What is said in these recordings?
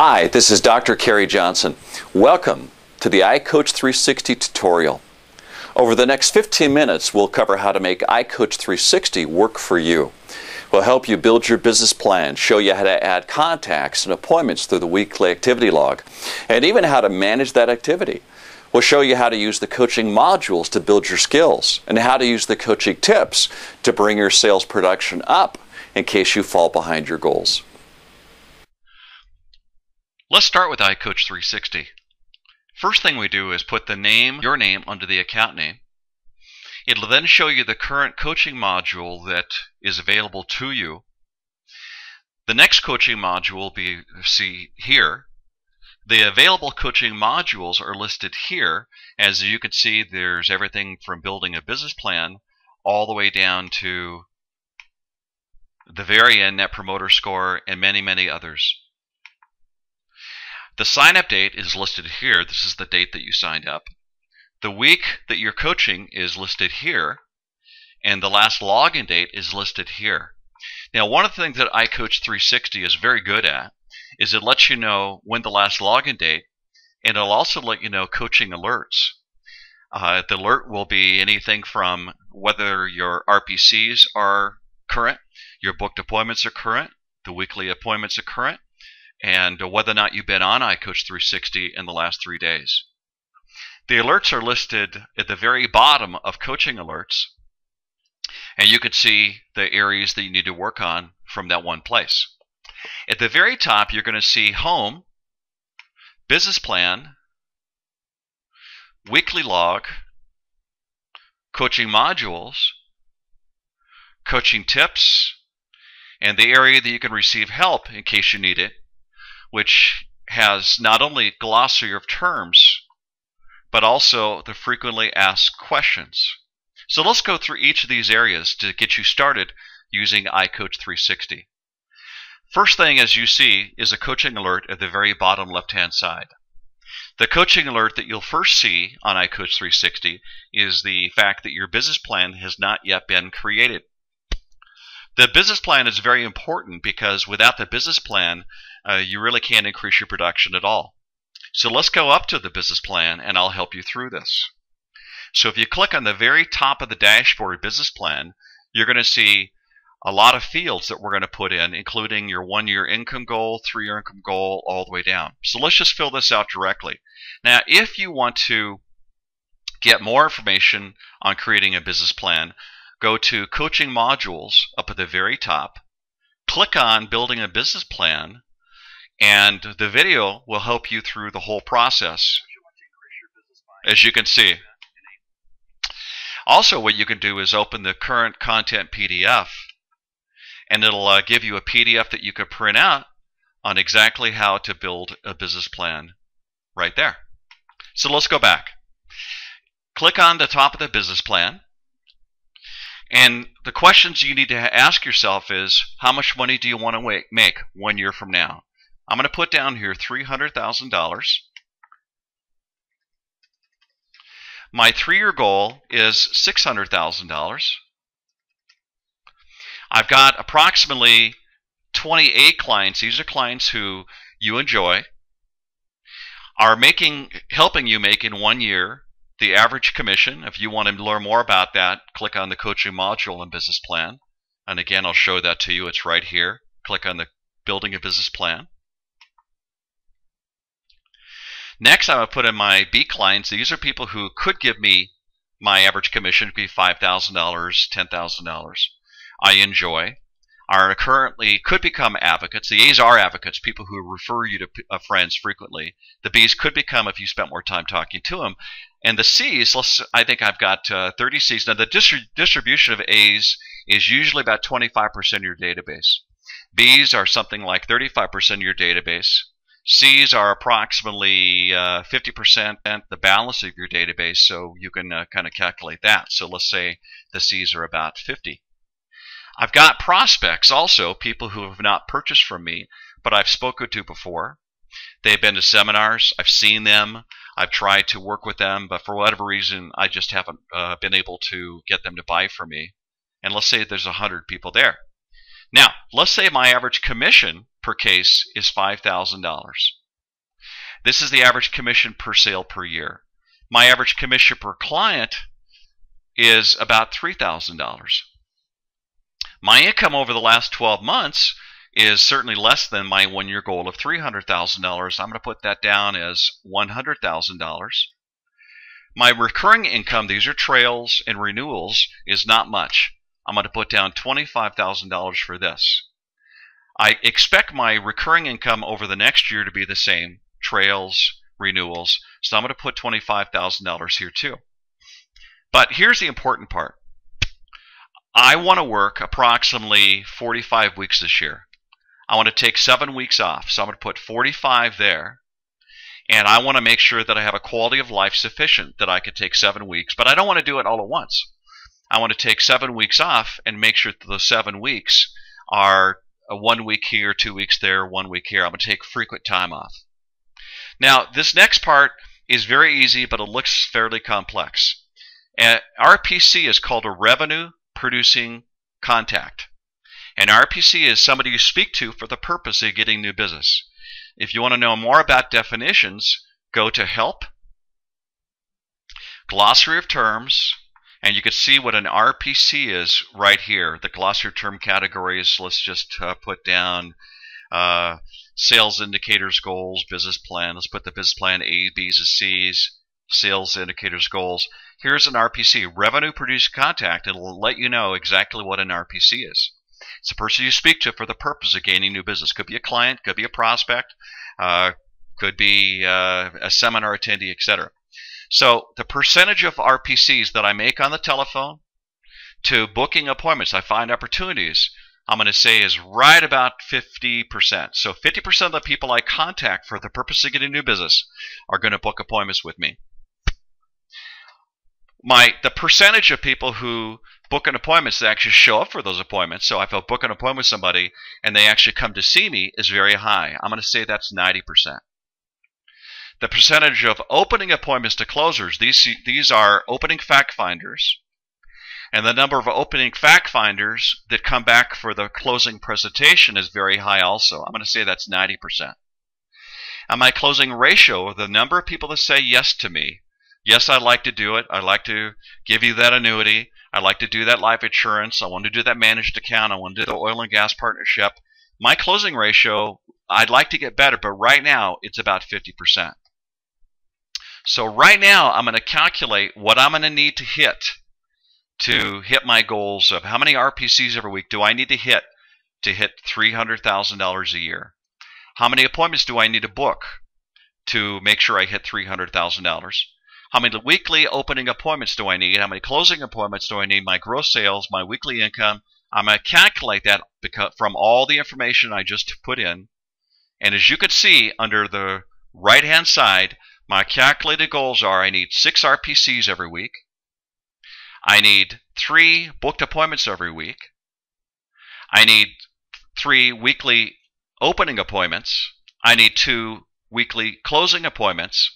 Hi, this is Dr. Kerry Johnson. Welcome to the iCoach360 tutorial. Over the next 15 minutes, we'll cover how to make iCoach360 work for you. We'll help you build your business plan, show you how to add contacts and appointments through the weekly activity log, and even how to manage that activity. We'll show you how to use the coaching modules to build your skills and how to use the coaching tips to bring your sales production up in case you fall behind your goals. Let's start with iCoach360. First thing we do is put your name under the account name. It'll then show you the current coaching module that is available to you. The next coaching module will be here. The available coaching modules are listed here. As you can see, there's everything from building a business plan all the way down to the very end, Net Promoter Score, and many, many others. The sign-up date is listed here. This is the date that you signed up. The week that you're coaching is listed here, and the last login date is listed here. Now, one of the things that iCoach360 is very good at is it lets you know when the last login date, and it'll also let you know coaching alerts. The alert will be anything from whether your RPCs are current, your booked appointments are current, the weekly appointments are current, and whether or not you've been on iCoach360 in the last 3 days. The alerts are listed at the very bottom of coaching alerts, and you can see the areas that you need to work on from that one place. At the very top, you're going to see Home, Business Plan, Weekly Log, Coaching Modules, Coaching Tips, and the area that you can receive help in case you need it, which has not only glossary of terms, but also the frequently asked questions. So let's go through each of these areas to get you started using iCoach360. First thing, as you see, is a coaching alert at the very bottom left-hand side. The coaching alert that you'll first see on iCoach360 is the fact that your business plan has not yet been created. The business plan is very important because without the business plan, you really can't increase your production at all. So let's go up to the business plan and I'll help you through this. So if you click on the very top of the dashboard business plan, you're going to see a lot of fields that we're going to put in, including your 1-year income goal, 3-year income goal, all the way down. So let's just fill this out directly. Now, if you want to get more information on creating a business plan, go to Coaching Modules up at the very top, click on Building a Business Plan, and the video will help you through the whole process, as you can see. Also, what you can do is open the current content PDF, and it'll give you a PDF that you can print out on exactly how to build a business plan right there. So let's go back. Click on the top of the business plan, and the questions you need to ask yourself is, how much money do you want to make 1 year from now? I'm going to put down here $300,000. My 3-year goal is $600,000. I've got approximately 28 clients. These are clients who you enjoy, are helping you make in 1 year the average commission. If you want to learn more about that, click on the coaching module and business plan. And again, I'll show that to you. It's right here. Click on the building a business plan. Next, I will put in my B clients. These are people who could give me my average commission to be $5,000, $10,000. I enjoy. Currently could become advocates. The A's are advocates, people who refer you to friends frequently. The B's could become if you spent more time talking to them. And the C's, I think I've got 30 C's. Now, the distribution of A's is usually about 25% of your database. B's are something like 35% of your database. C's are approximately 50% the balance of your database, so you can kind of calculate that. So let's say the C's are about 50. I've got prospects also, people who have not purchased from me, but I've spoken to before. They've been to seminars. I've seen them. I've tried to work with them, but for whatever reason, I just haven't been able to get them to buy from me. And let's say there's 100 people there. Now, let's say my average commission per case is $5,000. This is the average commission per sale per year. My average commission per client is about $3,000. My income over the last 12 months is certainly less than my one-year goal of $300,000. I'm going to put that down as $100,000. My recurring income, these are trails and renewals, is not much. I'm going to put down $25,000 for this. I expect my recurring income over the next year to be the same, trails, renewals, so I'm going to put $25,000 here too. But here's the important part. I want to work approximately 45 weeks this year. I want to take 7 weeks off, so I'm going to put 45 there. And I want to make sure that I have a quality of life sufficient that I could take 7 weeks, but I don't want to do it all at once. I want to take 7 weeks off and make sure that those 7 weeks are 1 week here, 2 weeks there, 1 week here. I'm going to take frequent time off. Now, this next part is very easy, but it looks fairly complex. RPC is called a revenue producing contact. And RPC is somebody you speak to for the purpose of getting new business. If you want to know more about definitions, go to Help, Glossary of Terms, and you can see what an RPC is right here. The glossary of term categories, let's just put down sales indicators, goals, business plan. Let's put the business plan A, B's, and C's, sales indicators, goals. Here's an RPC, revenue producing contact. It'll let you know exactly what an RPC is. It's a person you speak to for the purpose of gaining new business. Could be a client, could be a prospect, could be a seminar attendee, etc. So the percentage of RPCs that I make on the telephone to booking appointments, I find opportunities, I'm going to say is right about 50%. So 50% of the people I contact for the purpose of getting new business are going to book appointments with me. The percentage of people who book an appointment that actually show up for those appointments, so if I book an appointment with somebody and they actually come to see me, is very high. I'm going to say that's 90%. The percentage of opening appointments to closers, these are opening fact finders, and the number of opening fact finders that come back for the closing presentation is very high also. I'm going to say that's 90%. And my closing ratio, the number of people that say yes to me, yes, I'd like to do it. I'd like to give you that annuity. I'd like to do that life insurance. I want to do that managed account. I want to do the oil and gas partnership. My closing ratio, I'd like to get better, but right now it's about 50%. So right now I'm going to calculate what I'm going to need to hit my goals of how many RPCs every week do I need to hit $300,000 a year. How many appointments do I need to book to make sure I hit $300,000? How many weekly opening appointments do I need? How many closing appointments do I need? My gross sales, my weekly income. I'm going to calculate that from all the information I just put in. And as you can see under the right-hand side, my calculated goals are I need 6 RPCs every week. I need 3 booked appointments every week. I need 3 weekly opening appointments. I need 2 weekly closing appointments.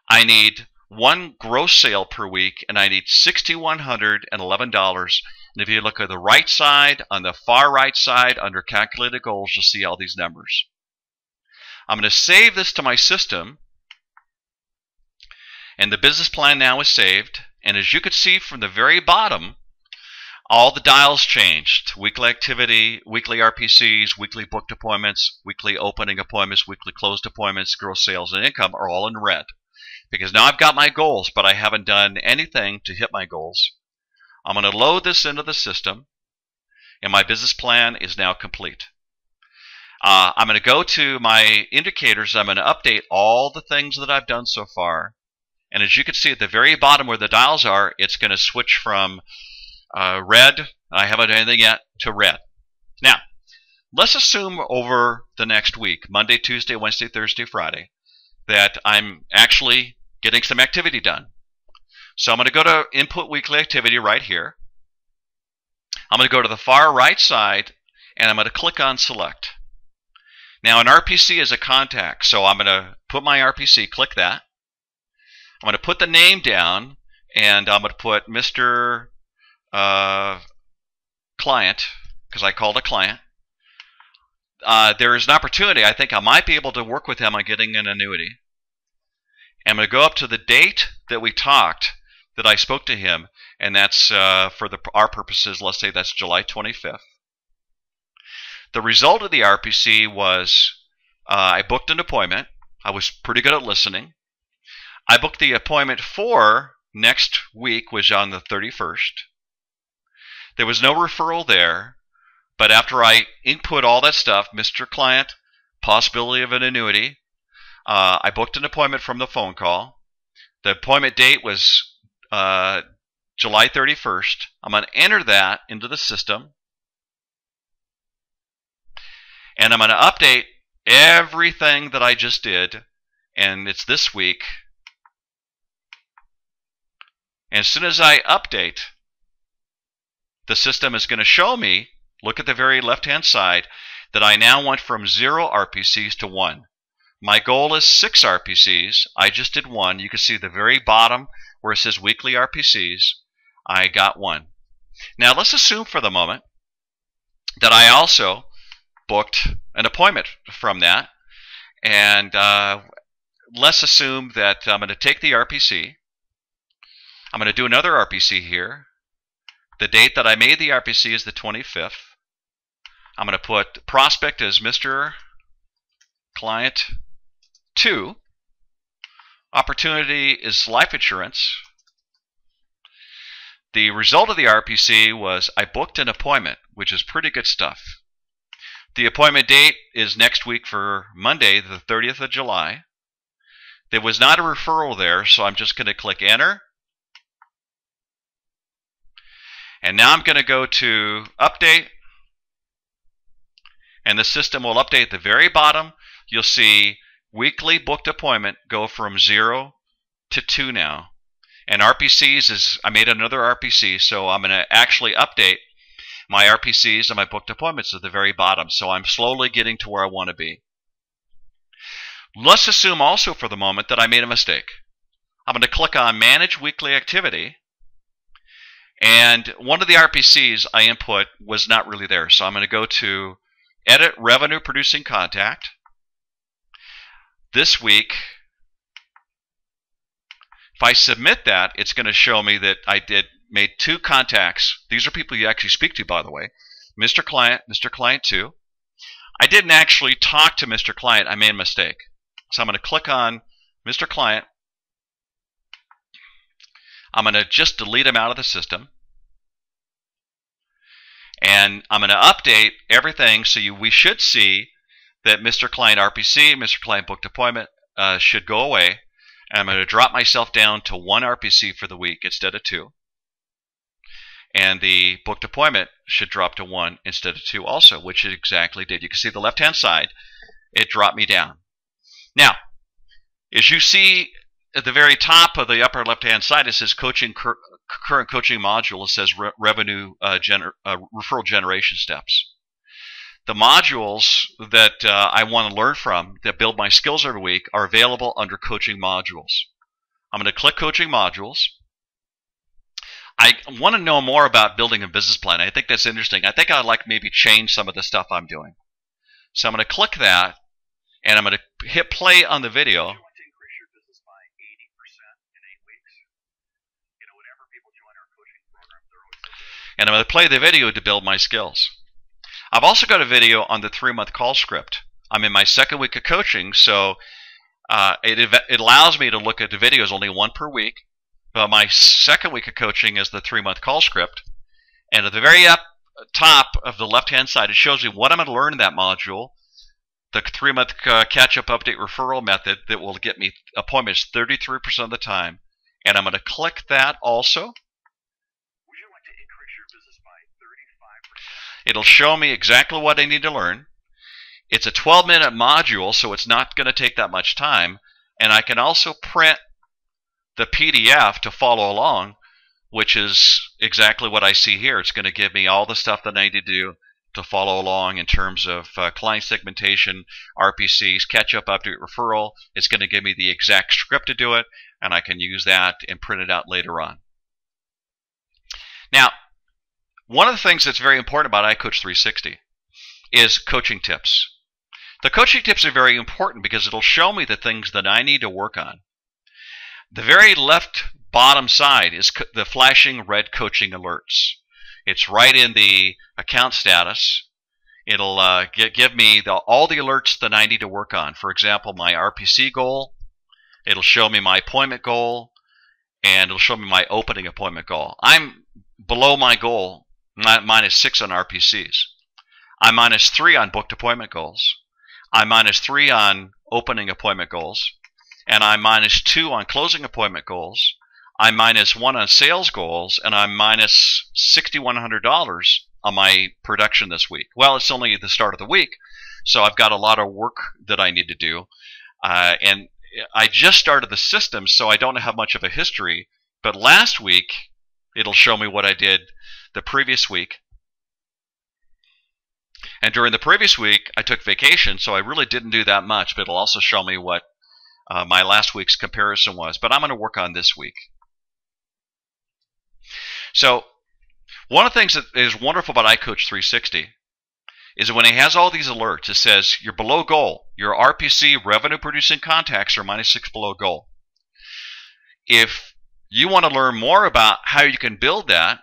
I need 1 gross sale per week, and I need $6,111. And if you look at the right side, on the far right side, under calculated goals, you'll see all these numbers. I'm going to save this to my system, and the business plan now is saved. And as you can see from the very bottom, all the dials changed. Weekly activity, weekly RPCs, weekly booked appointments, weekly opening appointments, weekly closed appointments, gross sales, and income are all in red. Because now I've got my goals, but I haven't done anything to hit my goals. I'm going to load this into the system, and my business plan is now complete. I'm going to go to my indicators. I'm going to update all the things that I've done so far. And as you can see at the very bottom where the dials are, it's going to switch from red, I haven't done anything yet, to red. Now, let's assume over the next week, Monday, Tuesday, Wednesday, Thursday, Friday, that I'm actually getting some activity done. So I'm going to go to Input Weekly Activity right here. I'm going to go to the far right side, and I'm going to click on Select. Now, an RPC is a contact, so I'm going to put my RPC, click that. I'm going to put the name down, and I'm going to put Mr. Client, because I called a client. there is an opportunity. I think I might be able to work with him on getting an annuity. And I'm going to go up to the date that we talked, that I spoke to him, and that's for our purposes, let's say that's July 25th. The result of the RPC was I booked an appointment. I was pretty good at listening. I booked the appointment for next week, was on the 31st. There was no referral there, but after I input all that stuff, Mr. Client, possibility of an annuity, I booked an appointment from the phone call. The appointment date was July 31st. I'm going to enter that into the system. And I'm going to update everything that I just did. And it's this week. And as soon as I update, the system is going to show me, look at the very left-hand side, that I now went from 0 RPCs to 1. My goal is 6 RPCs. I just did 1. You can see the very bottom where it says weekly RPCs. I got 1. Now let's assume for the moment that I also booked an appointment from that. And let's assume that I'm going to take the RPC. I'm going to do another RPC here. The date that I made the RPC is the 25th. I'm going to put prospect as Mr. Client 2. Opportunity is life insurance. The result of the RPC was I booked an appointment, which is pretty good stuff. The appointment date is next week for Monday, the 30th of July. There was not a referral there, so I'm just going to click enter. And now I'm going to go to update. And the system will update at the very bottom. You'll see weekly booked appointment go from 0 to 2 now. And RPCs is, I made another RPC, so I'm going to actually update my RPCs and my booked appointments at the very bottom. So I'm slowly getting to where I want to be. Let's assume also for the moment that I made a mistake. I'm going to click on Manage Weekly Activity. And one of the RPCs I input was not really there. So I'm going to go to Edit Revenue Producing Contact. This week, if I submit that, it's going to show me that I made 2 contacts. These are people you actually speak to, by the way. Mr. Client 2. I didn't actually talk to Mr. Client. I made a mistake. So I'm going to click on Mr. Client. I'm going to just delete him out of the system. And I'm going to update everything so we should see that Mr. Client RPC, Mr. Client Booked Appointment should go away. And I'm going to drop myself down to 1 RPC for the week instead of 2. And the booked appointment should drop to 1 instead of 2 also, which it exactly did. You can see the left-hand side, it dropped me down. Now, as you see at the very top of the upper left-hand side, it says current coaching module. It says referral generation steps. The modules that I want to learn from, that build my skills every week, are available under coaching modules. I'm going to click coaching modules. I want to know more about building a business plan. I think that's interesting. I think I'd like maybe change some of the stuff I'm doing. So I'm going to click that, and I'm going to hit play on the video. And I'm going to play the video to build my skills. I've also got a video on the 3-month call script. I'm in my 2nd week of coaching, so it allows me to look at the videos only 1 per week. But my 2nd week of coaching is the 3-month call script. And at the very top of the left-hand side, it shows me what I'm going to learn in that module, the 3-month catch-up update referral method that will get me appointments 33% of the time. And I'm going to click that also. It'll show me exactly what I need to learn. It's a 12-minute module, so it's not going to take that much time. And I can also print the PDF to follow along, which is exactly what I see here. It's going to give me all the stuff that I need to do to follow along in terms of client segmentation, RPCs, catch-up, update, referral. It's going to give me the exact script to do it, and I can use that and print it out later on. Now, one of the things that's very important about iCoach360 is coaching tips. The coaching tips are very important because it'll show me the things that I need to work on. The very left bottom side is the flashing red coaching alerts. It's right in the account status. It'll give me all the alerts that I need to work on. For example, my RPC goal. It'll show me my appointment goal, and it'll show me my opening appointment goal. I'm below my goal, -6 on RPCs. I'm -3 on booked appointment goals. I'm -3 on opening appointment goals. And I'm -2 on closing appointment goals. I'm -1 on sales goals, and I'm minus $6,100 on my production this week. Well, it's only the start of the week, so I've got a lot of work that I need to do. And I just started the system, so I don't have much of a history. But last week, it'll show me what I did the previous week. And during the previous week, I took vacation, so I really didn't do that much, but it'll also show me what my last week's comparison was. But I'm going to work on this week. So one of the things that is wonderful about iCoach360 is that when it has all these alerts, it says you're below goal. Your RPC, revenue producing contacts, are -6 below goal. If you want to learn more about how you can build that,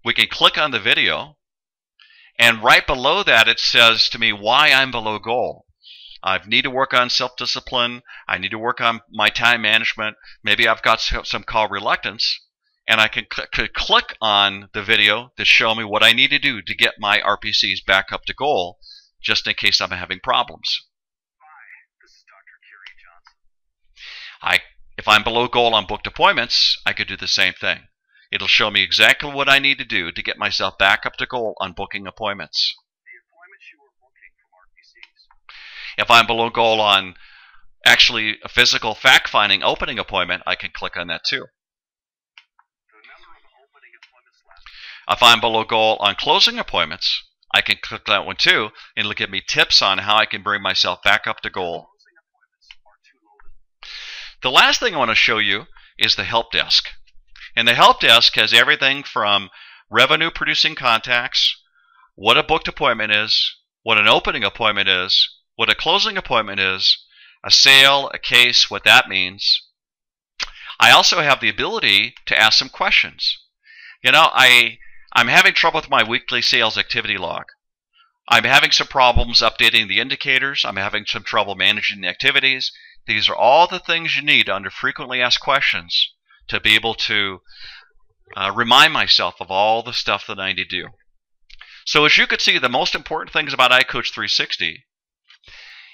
we can click on the video, and right below that it says to me why I'm below goal. I need to work on self-discipline. I need to work on my time management. Maybe I've got some call reluctance. And I can click on the video to show me what I need to do to get my RPCs back up to goal, just in case I'm having problems. Hi, this is Dr. Kerry Johnson. If I'm below goal on booked appointments, I could do the same thing. It'll show me exactly what I need to do to get myself back up to goal on booking appointments. If I'm below goal on actually a physical fact-finding opening appointment, I can click on that too. If I'm below goal on closing appointments, I can click that one too, and it'll give me tips on how I can bring myself back up to goal. The last thing I want to show you is the help desk. And the help desk has everything from revenue producing contacts, what a booked appointment is, what an opening appointment is, what a closing appointment is, a sale, a case, what that means. I also have the ability to ask some questions. You know, I'm having trouble with my weekly sales activity log. I'm having some problems updating the indicators. I'm having some trouble managing the activities. These are all the things you need under frequently asked questions to be able to remind myself of all the stuff that I need to do. So as you can see, the most important things about iCoach360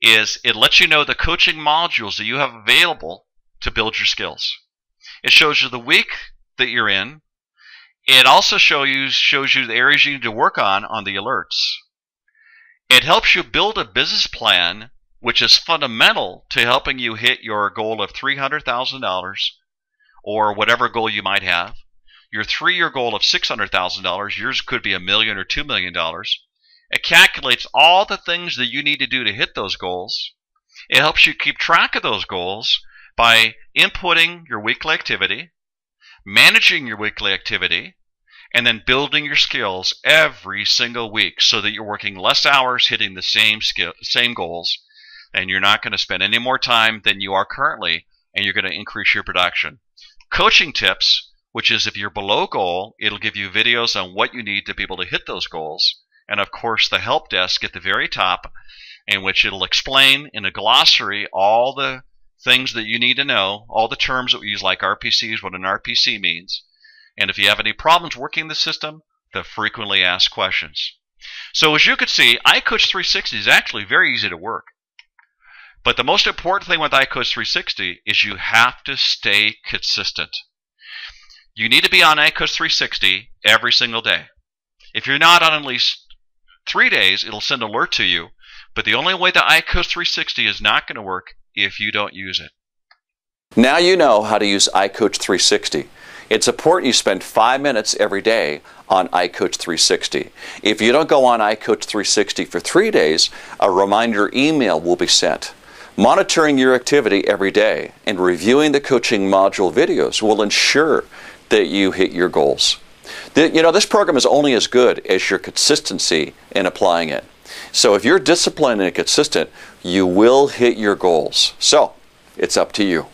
is it lets you know the coaching modules that you have available to build your skills. It shows you the week that you're in. It also shows you the areas you need to work on the alerts. It helps you build a business plan, which is fundamental to helping you hit your goal of $300,000 or whatever goal you might have. Your 3-year goal of $600,000, yours could be $1 million or $2 million. It calculates all the things that you need to do to hit those goals. It helps you keep track of those goals by inputting your weekly activity, managing your weekly activity, and then building your skills every single week so that you're working less hours hitting the same goals, and you're not going to spend any more time than you are currently, and you're going to increase your production. Coaching tips, which is if you're below goal, it'll give you videos on what you need to be able to hit those goals. And of course the help desk at the very top, in which it'll explain in a glossary all the things that you need to know, all the terms that we use like RPCs, what an RPC means. And if you have any problems working the system, the frequently asked questions. So as you can see, iCoach360 is actually very easy to work. But the most important thing with iCoach360 is you have to stay consistent. You need to be on iCoach360 every single day. If you're not on at least 3 days, it'll send an alert to you. But the only way that iCoach360 is not going to work if you don't use it. Now you know how to use iCoach360. It's important you spend 5 minutes every day on iCoach360. If you don't go on iCoach360 for 3 days, a reminder email will be sent. Monitoring your activity every day and reviewing the coaching module videos will ensure that you hit your goals. You know, this program is only as good as your consistency in applying it. So if you're disciplined and consistent, you will hit your goals. So it's up to you.